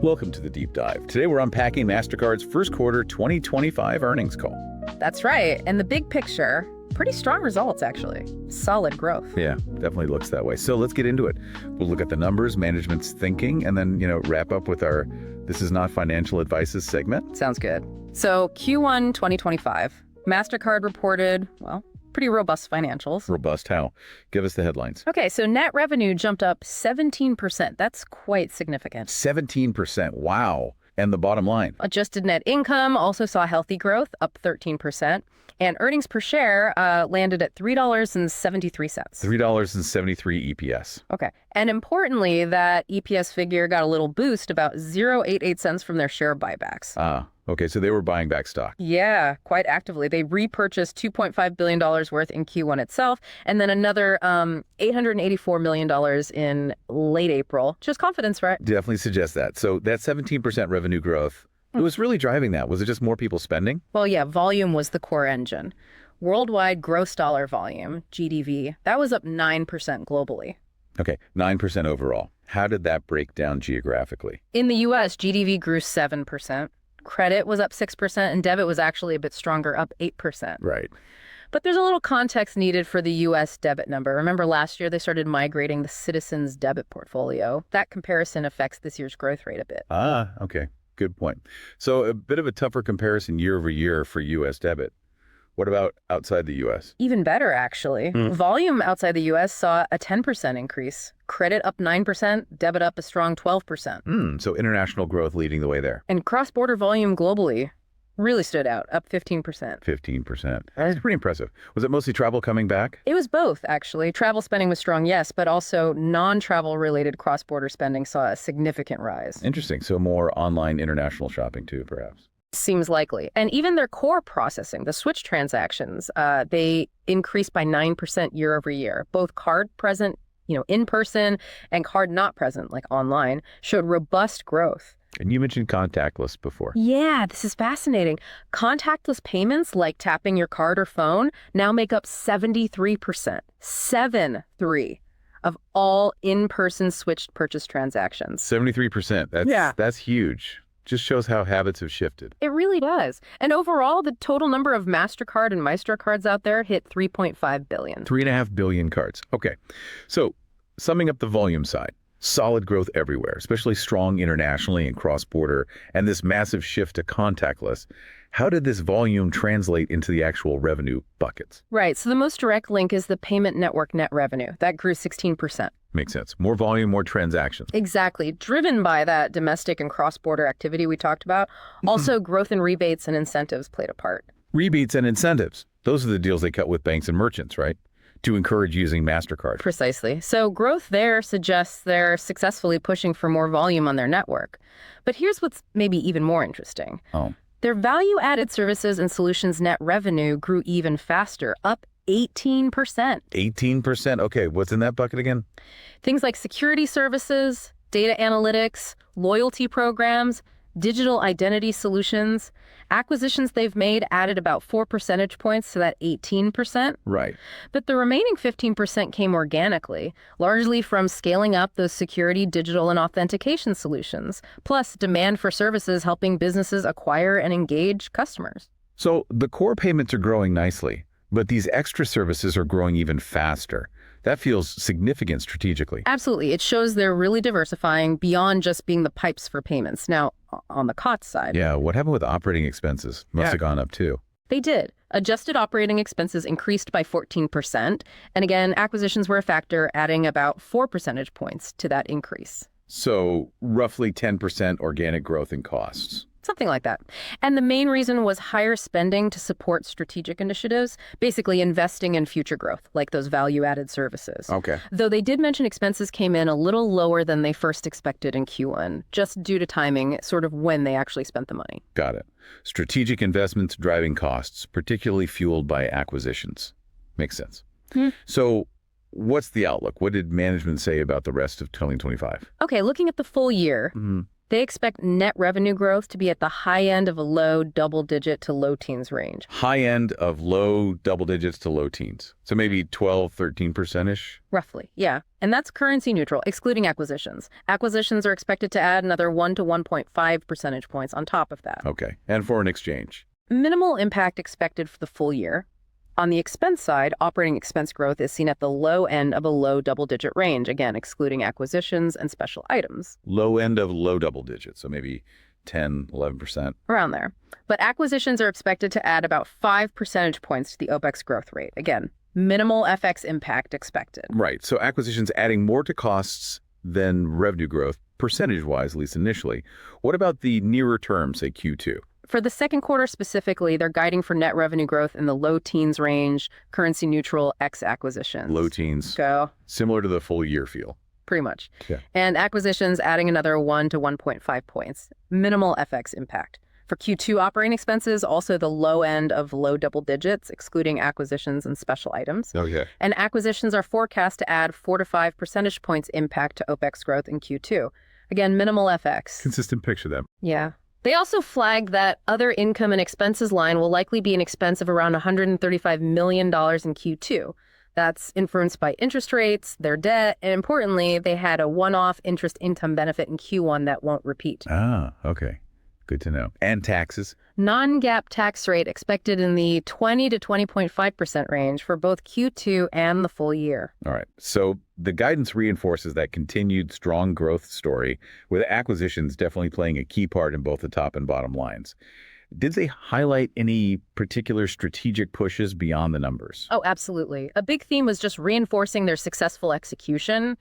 Welcome to the Deep Dive. Today we're unpacking Mastercard's first quarter 2025 earnings call. That's right. And the big picture, pretty strong results, actually. Solid growth. Yeah, definitely looks that way. So let's get into it. We'll look at the numbers, management's thinking, and then, wrap up with our This Is Not Financial Advices segment. Sounds good. So Q1 2025, Mastercard reported, pretty robust financials. Robust how? Give us the headlines. Okay, so net revenue jumped up 17%. That's quite significant. 17%. Wow. And the bottom line? Adjusted net income also saw healthy growth, up 13%. And earnings per share landed at $3.73. $3.73 EPS. Okay. And importantly, that EPS figure got a little boost, about 0.88 cents from their share buybacks. Okay, so they were buying back stock. Yeah, quite actively. They repurchased $2.5 billion worth in Q1 itself, and then another $884 million in late April. Just confidence, right? Definitely suggests that. So that 17% revenue growth, it was really driving that. Was it just more people spending? Well, yeah, volume was the core engine. Worldwide gross dollar volume, GDV, that was up 9% globally. Okay, 9% overall. How did that break down geographically? In the U.S., GDV grew 7%. Credit was up 6%, and debit was actually a bit stronger, up 8%. Right. But there's a little context needed for the U.S. debit number. Remember last year they started migrating the Citizens debit portfolio. That comparison affects this year's growth rate a bit. Okay. Good point. So a bit of a tougher comparison year over year for U.S. debit. What about outside the U.S.? Even better, actually. Volume outside the U.S. saw a 10% increase. Credit up 9%, debit up a strong 12%. So international growth leading the way there. And cross-border volume globally really stood out, up 15%. 15%. That's pretty impressive. Was it mostly travel coming back? It was both, actually. Travel spending was strong, yes, but also non-travel related cross-border spending saw a significant rise. Interesting. So more online international shopping too, perhaps. Seems likely. And even their core processing, the switch transactions, they increased by 9% year over year. Both card present, in person, and card not present, like online, showed robust growth. And you mentioned contactless before. Yeah, this is fascinating. Contactless payments, like tapping your card or phone, now make up 73%. 73 of all in-person switched purchase transactions. 73%. That's huge. Just shows how habits have shifted. It really does. And overall, the total number of Mastercard and Maestro cards out there hit 3.5 billion. 3.5 billion cards. Okay. So summing up the volume side, solid growth everywhere, especially strong internationally and cross-border, and this massive shift to contactless. How did this volume translate into the actual revenue buckets? Right. So the most direct link is the payment network net revenue. That grew 16%. Makes sense. More volume, more transactions. Exactly. Driven by that domestic and cross-border activity we talked about. Also, growth in rebates and incentives played a part. Rebates and incentives. Those are the deals they cut with banks and merchants, right? To encourage using Mastercard. Precisely. So growth there suggests they're successfully pushing for more volume on their network. But here's what's maybe even more interesting. Their value-added services and solutions net revenue grew even faster, up 18%. 18%? Okay, what's in that bucket again? Things like security services, data analytics, loyalty programs, digital identity solutions. Acquisitions they've made added about 4 percentage points to that 18%. Right. But the remaining 15% came organically, largely from scaling up those security, digital, and authentication solutions, plus demand for services helping businesses acquire and engage customers. So the core payments are growing nicely, but these extra services are growing even faster. That feels significant strategically. Absolutely. It shows they're really diversifying beyond just being the pipes for payments. Now, on the cost side. Yeah, what happened with operating expenses? Must have gone up too. They did. Adjusted operating expenses increased by 14%. And again, acquisitions were a factor, adding about 4 percentage points to that increase. So roughly 10% organic growth in costs. Something like that. And the main reason was higher spending to support strategic initiatives, basically investing in future growth, like those value-added services. Okay. Though they did mention expenses came in a little lower than they first expected in Q1, just due to timing, sort of when they actually spent the money. Got it. Strategic investments driving costs, particularly fueled by acquisitions. Makes sense. So what's the outlook? What did management say about the rest of 2025? Okay, looking at the full year, They expect net revenue growth to be at the high end of a low double-digit to low teens range. High end of low double digits to low teens. So maybe 12, 13%-ish? Roughly, yeah. And that's currency neutral, excluding acquisitions. Acquisitions are expected to add another 1 to 1.5 percentage points on top of that. Okay. And foreign exchange? Minimal impact expected for the full year. On the expense side, operating expense growth is seen at the low end of a low double-digit range, again, excluding acquisitions and special items. Low end of low double digits, so maybe 10, 11%. Around there. But acquisitions are expected to add about 5 percentage points to the OPEX growth rate. Again, minimal FX impact expected. Right. So acquisitions adding more to costs than revenue growth, percentage-wise, at least initially. What about the nearer term, say Q2? For the second quarter specifically, they're guiding for net revenue growth in the low teens range, currency neutral, ex acquisitions. Low teens. Go. Similar to the full year feel. Pretty much. Yeah. And acquisitions adding another 1 to 1.5 points. Minimal FX impact. For Q2 operating expenses, also the low end of low double digits, excluding acquisitions and special items. Okay. And acquisitions are forecast to add 4 to 5 percentage points impact to OPEX growth in Q2. Again, minimal FX. Consistent picture then. Yeah. They also flagged that other income and expenses line will likely be an expense of around $135 million in Q2. That's influenced by interest rates, their debt, and importantly, they had a one-off interest income benefit in Q1 that won't repeat. Ah, okay. Good to know. And taxes? Non-GAAP tax rate expected in the 20 to 20.5% range for both Q2 and the full year. All right. So the guidance reinforces that continued strong growth story, with acquisitions definitely playing a key part in both the top and bottom lines. Did they highlight any particular strategic pushes beyond the numbers? Oh, absolutely. A big theme was just reinforcing their successful execution,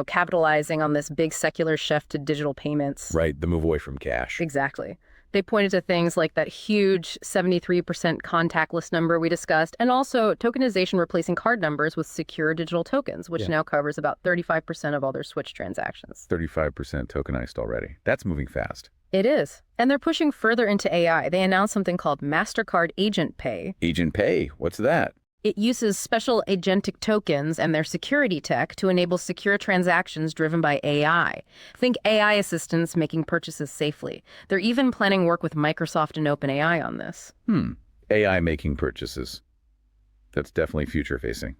capitalizing on this big secular shift to digital payments. Right, the move away from cash. Exactly. They pointed to things like that huge 73% contactless number we discussed, and also tokenization replacing card numbers with secure digital tokens, which now covers about 35% of all their switch transactions. 35% tokenized already. That's moving fast. It is. And they're pushing further into AI. They announced something called Mastercard Agent Pay. Agent Pay, what's that? It uses special agentic tokens and their security tech to enable secure transactions driven by AI. Think AI assistants making purchases safely. They're even planning work with Microsoft and OpenAI on this. AI making purchases. That's definitely future-facing.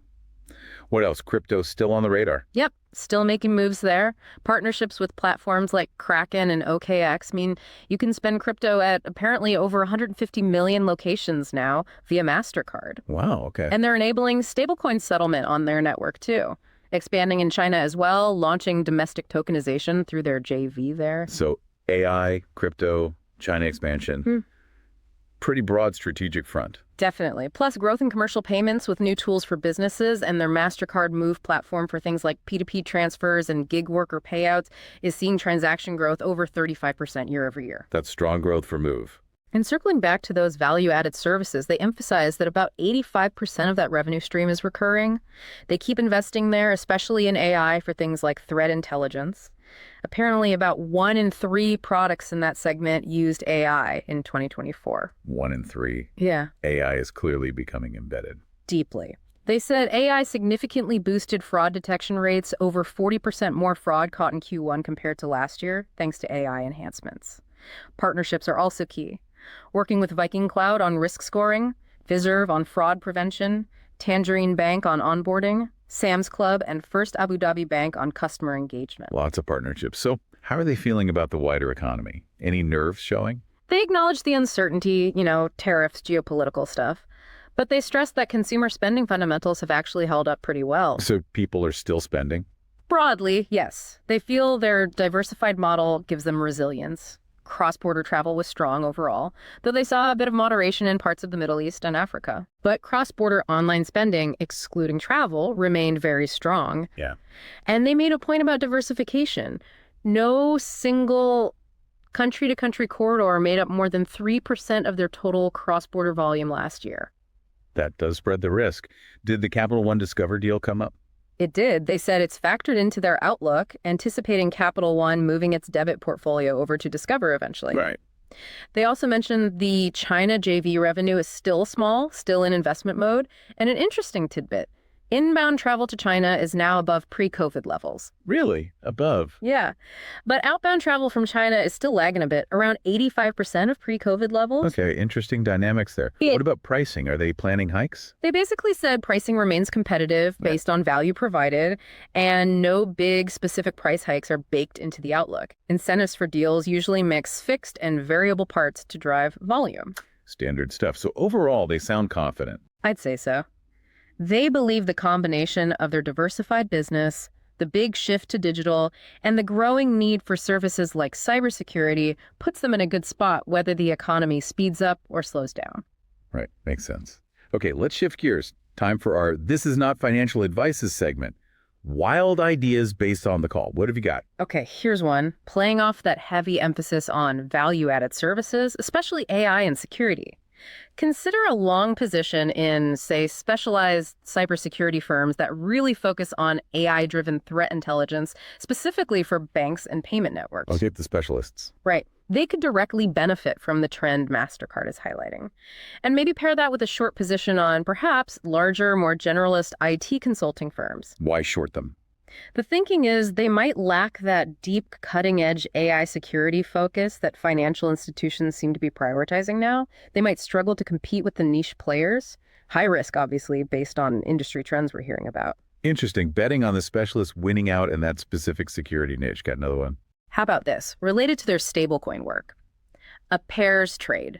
What else? Crypto still on the radar? Yep, still making moves there. Partnerships with platforms like Kraken and OKX mean you can spend crypto at apparently over 150 million locations now via Mastercard. Wow, okay. And they're enabling stablecoin settlement on their network too. Expanding in China as well, launching domestic tokenization through their JV there. So AI, crypto, China expansion. Pretty broad strategic front. Definitely. Plus growth in commercial payments with new tools for businesses, and their Mastercard Move platform for things like P2P transfers and gig worker payouts is seeing transaction growth over 35% year over year. That's strong growth for Move. And circling back to those value-added services, they emphasize that about 85% of that revenue stream is recurring. They keep investing there, especially in AI for things like threat intelligence. Apparently, about 1 in 3 products in that segment used AI in 2024. 1 in 3. Yeah. AI is clearly becoming embedded. Deeply. They said AI significantly boosted fraud detection rates, over 40% more fraud caught in Q1 compared to last year, thanks to AI enhancements. Partnerships are also key. Working with Viking Cloud on risk scoring, Fiserv on fraud prevention, Tangerine Bank on onboarding, Sam's Club, and First Abu Dhabi Bank on customer engagement. Lots of partnerships. So how are they feeling about the wider economy? Any nerves showing? They acknowledge the uncertainty, tariffs, geopolitical stuff. But they stress that consumer spending fundamentals have actually held up pretty well. So people are still spending? Broadly, yes. They feel their diversified model gives them resilience. Cross-border travel was strong overall, though they saw a bit of moderation in parts of the Middle East and Africa. But cross-border online spending, excluding travel, remained very strong. Yeah. And they made a point about diversification. No single country-to-country corridor made up more than 3% of their total cross-border volume last year. That does spread the risk. Did the Capital One Discover deal come up? It did. They said it's factored into their outlook, anticipating Capital One moving its debit portfolio over to Discover eventually. Right. They also mentioned the China JV revenue is still small, still in investment mode. And an interesting tidbit, Inbound travel to China is now above pre-COVID levels. Really? Above? Yeah. But outbound travel from China is still lagging a bit, around 85% of pre-COVID levels. Okay, interesting dynamics there. What about pricing? Are they planning hikes? They basically said pricing remains competitive based on value provided, and no big specific price hikes are baked into the outlook. Incentives for deals usually mix fixed and variable parts to drive volume. Standard stuff. So overall, they sound confident. I'd say so. They believe the combination of their diversified business, the big shift to digital, and the growing need for services like cybersecurity puts them in a good spot whether the economy speeds up or slows down. Right, makes sense. Okay, let's shift gears. Time for our This Is Not Financial Advices segment. Wild ideas based on the call. What have you got? Okay, here's one. Playing off that heavy emphasis on value-added services, especially AI and security. Consider a long position in, say, specialized cybersecurity firms that really focus on AI-driven threat intelligence, specifically for banks and payment networks. Okay, the specialists. Right. They could directly benefit from the trend Mastercard is highlighting. And maybe pair that with a short position on perhaps larger, more generalist IT consulting firms. Why short them? The thinking is they might lack that deep, cutting-edge AI security focus that financial institutions seem to be prioritizing now. They might struggle to compete with the niche players. High risk, obviously, based on industry trends we're hearing about. Interesting. Betting on the specialists winning out in that specific security niche. Got another one. How about this? Related to their stablecoin work. A pairs trade.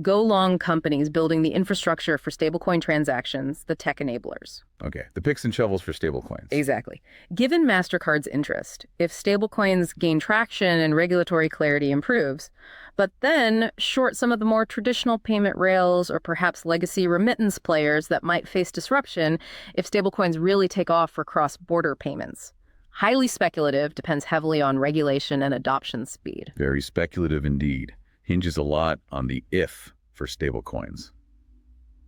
Go long companies building the infrastructure for stablecoin transactions, the tech enablers. Okay, the picks and shovels for stablecoins. Exactly. Given Mastercard's interest, if stablecoins gain traction and regulatory clarity improves, but then short some of the more traditional payment rails or perhaps legacy remittance players that might face disruption if stablecoins really take off for cross-border payments. Highly speculative, depends heavily on regulation and adoption speed. Very speculative indeed. Hinges a lot on the if for stablecoins.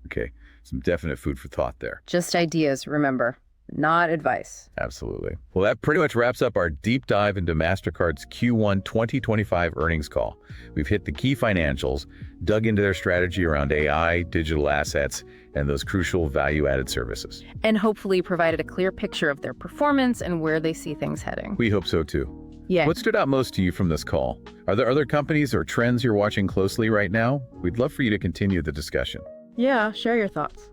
Okay, some definite food for thought there. Just ideas, remember, not advice. Absolutely. Well, that pretty much wraps up our deep dive into Mastercard's Q1 2025 earnings call. We've hit the key financials, dug into their strategy around AI, digital assets, and those crucial value-added services. And hopefully provided a clear picture of their performance and where they see things heading. We hope so too. Yeah. What stood out most to you from this call? Are there other companies or trends you're watching closely right now? We'd love for you to continue the discussion. Yeah, share your thoughts.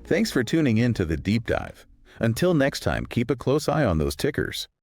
Thanks for tuning in to the deep dive. Until next time, keep a close eye on those tickers.